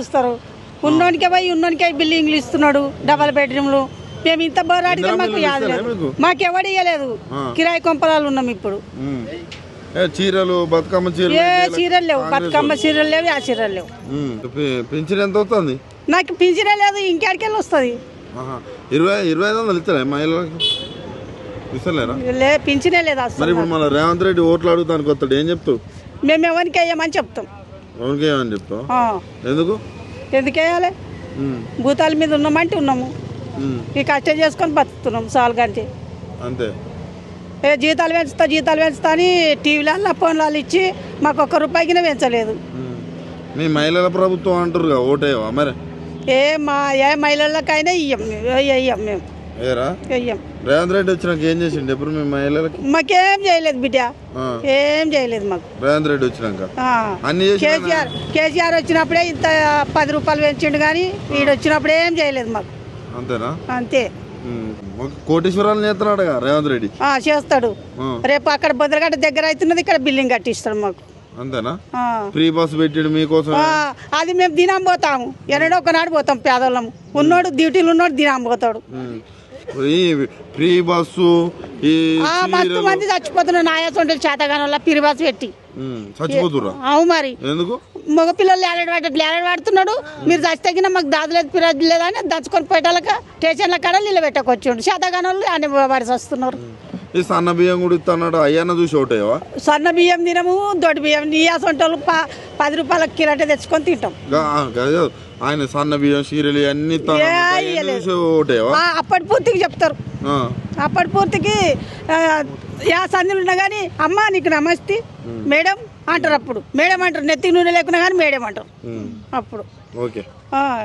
ఇస్తారు. ఉన్నోనికే పోయి ఉన్నోనికే బిల్డింగ్లు ఇస్తున్నాడు, డబల్ బెడ్రూమ్లు. మేము ఇంత పోరాడితే మాకు యాద లేదు, మాకు ఎవడు ఇవ్వలేదు. కిరాయి కొంపలాలు ఉన్నాం ఇప్పుడు. చీరలు బతుకమ్మ చీరలు ఏ చీరలు లేవు, బతుకమ్మ చీరలు లేవు, ఆ చీరలు లేవు. పెన్షన్ ఎంత అవుతుంది? నాకు పింఛనే లేదు, ఇంకెడికెళ్ళి వస్తుంది. 25,000 ఇస్తారా మహిళలకు? ఇస్తలేరా? పింఛనే లేదు అసలు. మరి ఇప్పుడు మన రేవంత్ రెడ్డి ఓట్లు అడుగుతానికి వస్తాడు, ఏం చెప్తావు? మేము ఎవరికి వేయమని చెప్తాం. ఎవరికి వేయమని చెప్తావు? ఎందుకు వేయాలి? భూతాల మీద ఉన్నామంటే ఉన్నాము, ఈ కష్టం చేసుకొని బతుకుతున్నాం సాల్గంటే అంతే. జీతాలు పెంచుతా అని టీవీలలో ఫోన్లలో ఇచ్చి మాకు ఒక్క రూపాయికి పెంచలేదు. మీ మహిళల ప్రభుత్వం అంటారు ఓటేవా మరి? ఏ మహిళలకైనా వెయ్యం మేము. వెయ్యం. రేవంత్ రెడ్డి వచ్చినాక ఏం చేసిండు ఎప్పుడు మీ మహిళలకి? మాకేం చేయలేదు బిడ్డ, ఏం చేయలేదు మాకు. రేవంత్ రెడ్డి వచ్చినాక అన్ని కేసీఆర్ వచ్చినప్పుడే ఇంత 10 రూపాయలు పెంచిండు, కానీ వీడు వచ్చినప్పుడు ఏం చేయలేదు మాకు. అంతేనా? అంతే. కోటేశ్వరాలు చేస్తున్నాడు రేవంత్ రెడ్డి. చేస్తాడు. రేపు అక్కడ బొద్రగడ్డ దగ్గర అవుతున్నది, ఇక్కడ బిల్డింగ్ కట్టిస్తాడు మాకు. అంతేనా? ఫ్రీ బస్ పెట్టాడు మీకోసం. అది మేము దినం పోతాము, ఎన్నడో ఒకనాడు పోతాం. పేదోళ్ళము, ఉన్నోడు డ్యూటీలు ఉన్నోడు దినం పోతాడు. ఫ్రీ బస్సు మస్తు మంది చచ్చిపోతున్నారు. నాయాసంటే చేతగాని వల్ల ఫ్రీ బస్సు పెట్టి చచ్చిపోతురా? అవు మరి. ఎందుకు? మగ పిల్లలు లేలాడబడుతున్నాడు. మీరు చచ్చితగిన మాకు దాదులేదు పిల్లలు లేదని దంచుకొని పోయేటాలక స్టేషన్ల కాడ నీళ్ళు పెట్టకొచ్చాడు. చేతగాని వాళ్ళు అని వాడి వస్తున్నారు. ఈ సన్న బియ్యం కూడా ఇస్తున్నాడు, అయ్యన్న చూసి ఓటేవా? సన్న బియ్యం తినము, దొడ్డు బియ్యం. నీయాసంటోళ్ళు 10 రూపాయల కిరాటే తెచ్చుకొని తింటాం. ఆయన సన్న బియ్యం సీరియల్ అన్ని ఓటేవా? అప్పటి పూర్తికి చెప్తారు. అప్పటి పూర్తికి సందులు ఉన్నా కానీ అమ్మ నీకు నమస్తే మేడం అంటారు. అప్పుడు మేడం అంటారు, నెత్తి నూనె లేకున్నా కానీ మేడం అంటారు అప్పుడు. ఓకే.